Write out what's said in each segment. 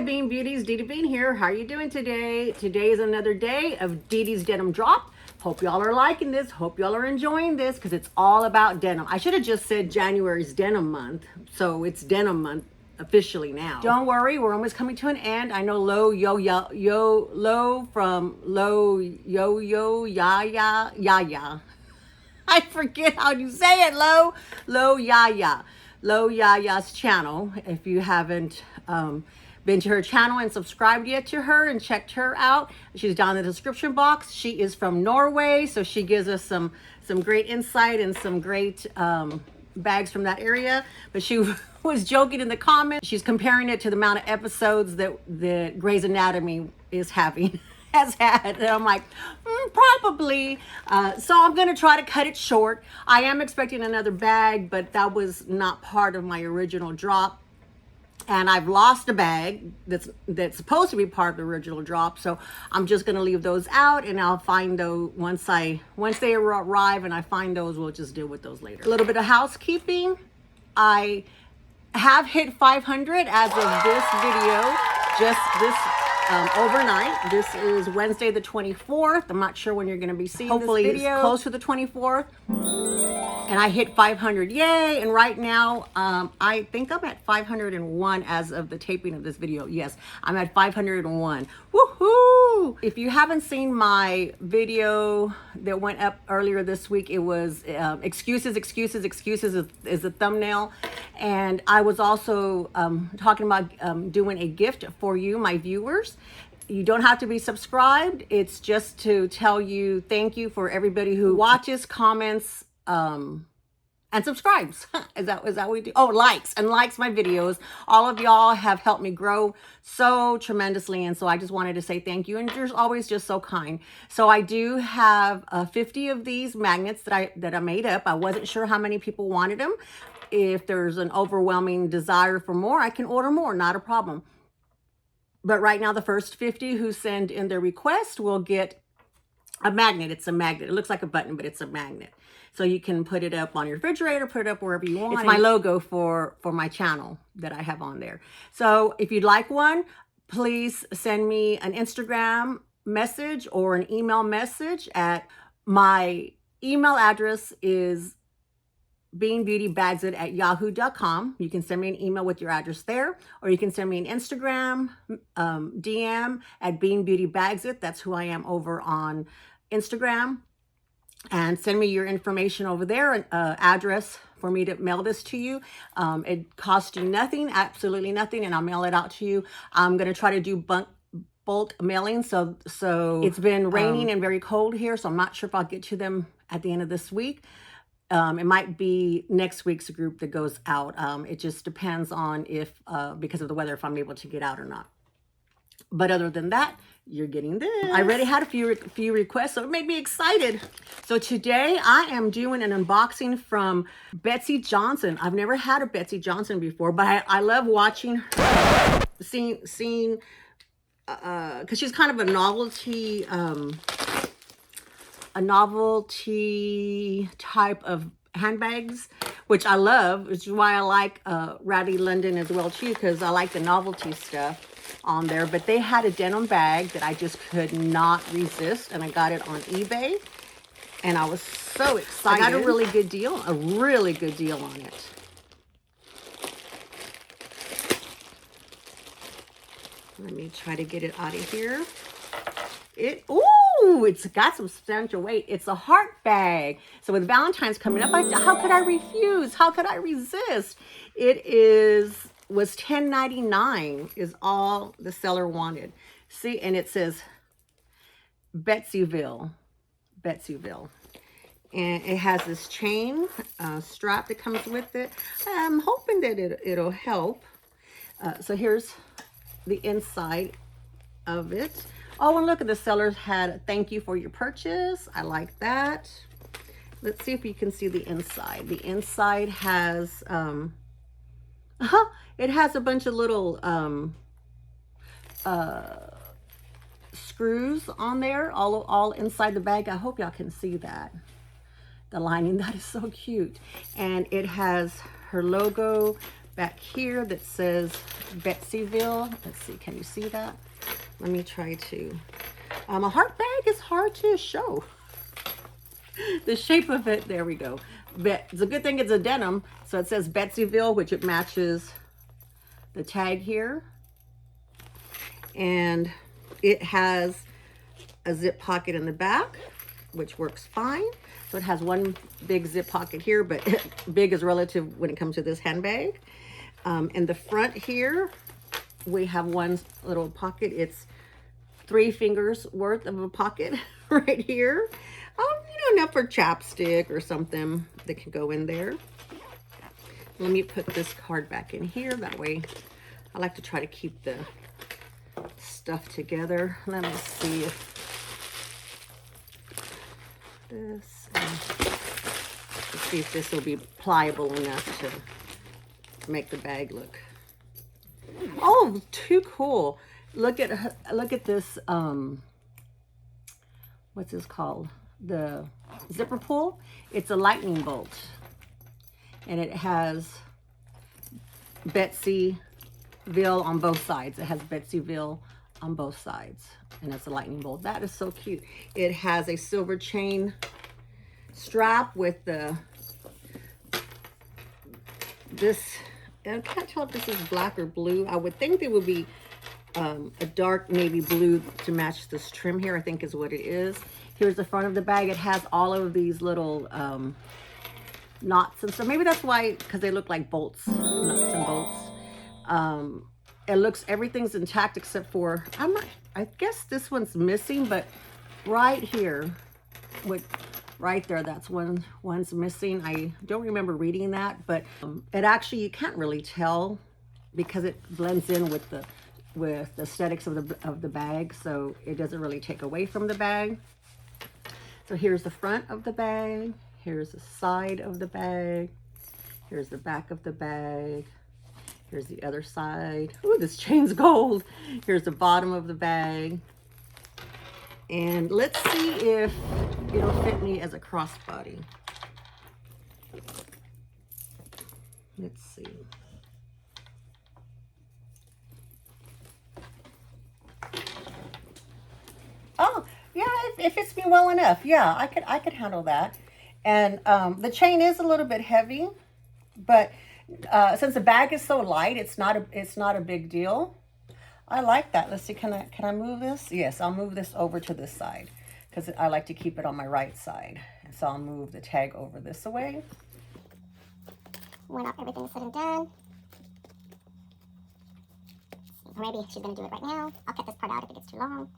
Bean Beauties, Dee Dee Bean here. How are you doing today? Today is another day of Dee Dee's Denim Drop. Hope y'all are liking this. Hope y'all are enjoying this because it's all about denim. I should have just said January's denim month. So it's denim month officially now. Don't worry, we're almost coming to an end. I know Lo from Yaya. I forget how you say it, Yaya. Yaya's channel. If you haven't been to her channel and subscribed yet to her and checked her out, she's down in the description box. She is from Norway, so she gives us some great insight and some great bags from that area. But she was joking in the comments. She's comparing it to the amount of episodes that Grey's Anatomy is having. Has had, and I'm like, probably. So I'm gonna try to cut it short. I am expecting another bag, but that was not part of my original drop. And I've lost a bag that's supposed to be part of the original drop. So I'm just gonna leave those out, and I'll find those once they arrive and I find those, we'll just deal with those later. A little bit of housekeeping. I have hit 500 as of this video, just this overnight. This is Wednesday the 24th. I'm not sure when you're going to be seeing hopefully this video. It's close to the 24th. And I hit 500. Yay! And right now, I think I'm at 501 as of the taping of this video. Yes, I'm at 501. Woohoo! If you haven't seen my video that went up earlier this week, it was excuses is the thumbnail. And I was also talking about doing a gift for you, my viewers. You don't have to be subscribed. It's just to tell you thank you for everybody who watches, comments, and subscribes. Is that what we do? Oh, likes my videos. All of y'all have helped me grow so tremendously, and so I just wanted to say thank you. And you're always just so kind. So I do have 50 of these magnets that I made up. I wasn't sure how many people wanted them. If there's an overwhelming desire for more, I can order more, not a problem. But right now, the first 50 who send in their request will get a magnet. It's a magnet. It looks like a button, but it's a magnet. So you can put it up on your refrigerator, put it up wherever you want. It's my logo for my channel that I have on there. So if you'd like one, please send me an Instagram message or an email message at my email address is beanbeautybagsit@yahoo.com. You can send me an email with your address there, or you can send me an Instagram DM at beanbeautybagsit. That's who I am over on Instagram. And send me your information over there, an address for me to mail this to you. It costs you nothing, absolutely nothing, and I'll mail it out to you. I'm going to try to do bulk mailing. So it's been raining and very cold here, so I'm not sure if I'll get to them at the end of this week. It might be next week's group that goes out. It just depends on if, because of the weather, if I'm able to get out or not. But other than that, you're getting this. I already had a few requests, so it made me excited. So today I am doing an unboxing from Betsy Johnson. I've never had a Betsy Johnson before, but I love watching her, seeing, because she's kind of a novelty type of handbags, which I love, which is why I like Ratty London as well too, because I like the novelty stuff on there. But they had a denim bag that I just could not resist, and I got it on eBay, and I was so excited. I got a really good deal on it. Let me try to get it out of here. It's got some substantial weight. It's a heart bag. So with Valentine's coming up, how could I refuse? How could I resist? It was $10.99 is all the seller wanted. See, and it says Betsyville. And it has this chain strap that comes with it. I'm hoping that it'll help. So here's the inside of it. Oh, and look at the sellers had thank you for your purchase. I like that. Let's see if you can see the inside. The inside has it has a bunch of little screws on there, all inside the bag. I hope y'all can see that. The lining, that is so cute. And it has her logo back here that says Betsyville. Let's see, can you see that? Let me try to. A heart bag is hard to show. The shape of it, there we go. But it's a good thing it's a denim. So it says Betsyville, which it matches the tag here. And it has a zip pocket in the back, which works fine. So it has one big zip pocket here, but big is relative when it comes to this handbag. In the front here, we have one little pocket. It's 3 fingers worth of a pocket right here. You know, enough for chapstick or something that can go in there. Let me put this card back in here. That way, I like to try to keep the stuff together. Let me see if this, let's see if this will be pliable enough to make the bag look. Oh, too cool. Look at this, what's this called? The zipper pull. It's a lightning bolt. And it has Betsyville on both sides. It has Betsyville on both sides. And it's a lightning bolt. That is so cute. It has a silver chain strap with the, this, I can't tell if this is black or blue. I would think it would be a dark navy blue to match this trim here, I think is what it is. Here's the front of the bag. It has all of these little knots and stuff. Maybe that's why, because they look like bolts, nuts and bolts. It looks, everything's intact except for, I guess this one's missing, but right here, right there, that's one's missing. I don't remember reading that, but it actually, you can't really tell because it blends in with the aesthetics of the bag, so it doesn't really take away from the bag. So here's the front of the bag, here's the side of the bag, here's the back of the bag, here's the other side. Ooh, this chain's gold. Here's the bottom of the bag. And let's see if it'll fit me as a crossbody. Let's see. Oh, yeah, it fits me well enough. Yeah, I could handle that. And the chain is a little bit heavy, but since the bag is so light, it's not a big deal. I like that. Let's see, can I move this? Yes, I'll move this over to this side because I like to keep it on my right side. So I'll move the tag over this way. When everything's said and done. Maybe she's gonna do it right now. I'll cut this part out if it gets too long.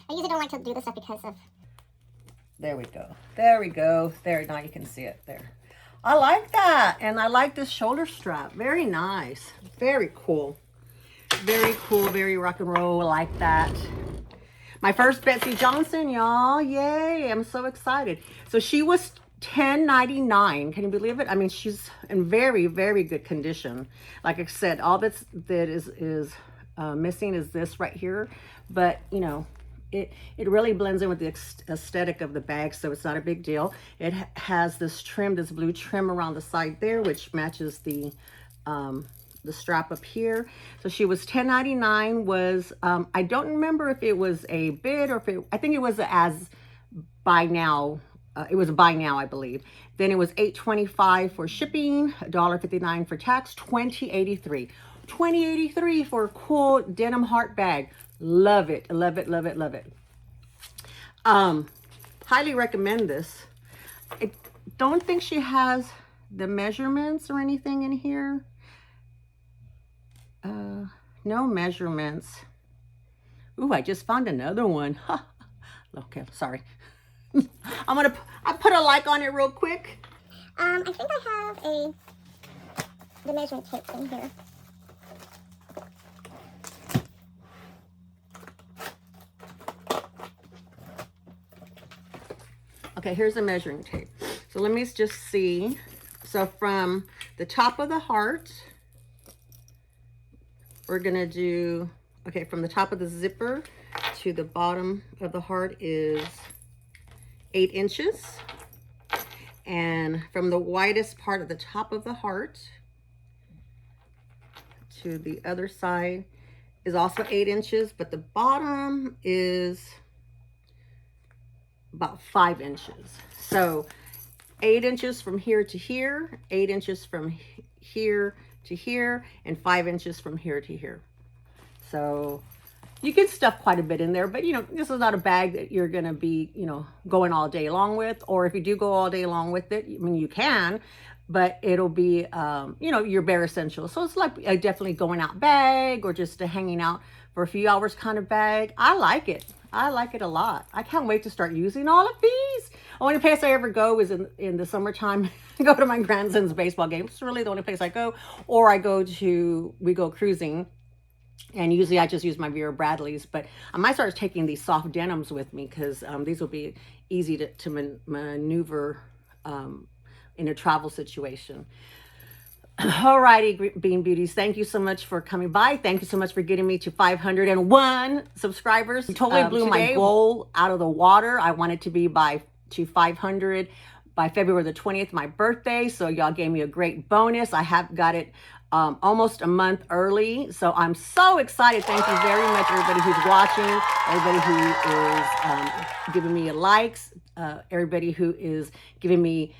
I usually don't like to do this stuff because of... There we go. There we go. There, now you can see it there. I like that. And I like this shoulder strap. Very nice. Very cool. Very cool. Very rock and roll. I like that. My first Betsy Johnson, y'all. Yay. I'm so excited. So she was $10.99. Can you believe it? I mean, she's in very, very good condition. Like I said, all that is missing is this right here. But, you know, it really blends in with the aesthetic of the bag, so it's not a big deal. It has this trim, this blue trim around the side there, which matches the strap up here. So she was $10.99. Was I don't remember if it was a bid or if I think it was as buy now. It was a buy now, I believe. Then it was $8.25 for shipping, $1.59 for tax, $20.83. $20.83 for a cool denim heart bag. Love it, love it, love it, love it. Highly recommend this. I don't think she has the measurements or anything in here. No measurements. Ooh, I just found another one. Okay, sorry. I put a like on it real quick. I think I have the measuring tape in here. Okay, here's the measuring tape. So let me just see. So from the top of the heart, we're gonna do, okay, from the top of the zipper to the bottom of the heart is 8 inches. And from the widest part at the top of the heart to the other side is also 8 inches, but the bottom is about 5 inches. So 8 inches from here to here, 8 inches from here to here, and 5 inches from here to here. So you can stuff quite a bit in there, but you know, this is not a bag that you're going to be, you know, going all day long with. Or if you do go all day long with it, I mean, you can, but it'll be, you know, your bare essentials. So it's like a definitely going out bag, or just a hanging out for a few hours kind of bag. I like it. I like it a lot. I can't wait to start using all of these. Only place I ever go is in the summertime. I go to my grandson's baseball game. It's really the only place I go. Or we go cruising. And usually I just use my Vera Bradleys, but I might start taking these soft denims with me, because these will be easy to maneuver in a travel situation. Alrighty, Bean Beauties, thank you so much for coming by. Thank you so much for getting me to 501 subscribers. You totally blew my goal out of the water. I wanted to be to 500 by February the 20th, my birthday. So y'all gave me a great bonus. I have got it almost a month early. So I'm so excited. Thank you very much, everybody who's watching, everybody who is giving me likes, everybody who is giving me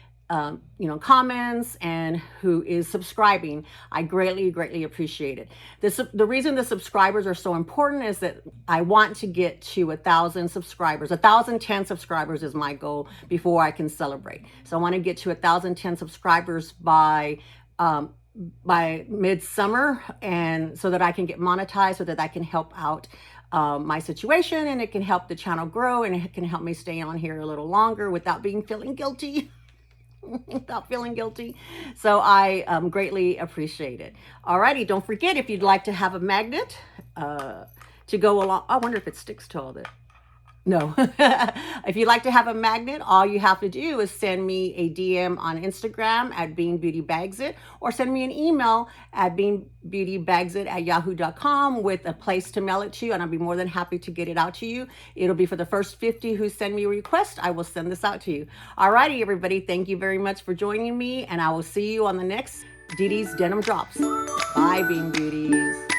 you know, comments, and who is subscribing. I greatly appreciate it. The reason the subscribers are so important is that I want to get to 1,000 subscribers. 1,010 subscribers is my goal before I can celebrate. So I want to get to 1,010 subscribers by midsummer, and so that I can get monetized, so that I can help out my situation, and it can help the channel grow, and it can help me stay on here a little longer without feeling guilty. Without feeling guilty. So I greatly appreciate it. Alrighty, don't forget, if you'd like to have a magnet to go along. I wonder if it sticks to all this. No. If you'd like to have a magnet, all you have to do is send me a DM on Instagram at beanbeautybagsit, or send me an email at beanbeautybagsit@yahoo.com with a place to mail it to you, and I'll be more than happy to get it out to you. It'll be for the first 50 who send me a request. I will send this out to you. Alrighty, everybody, thank you very much for joining me, and I will see you on the next Dee Dee's Denim Drops. Bye, Bean Beauties.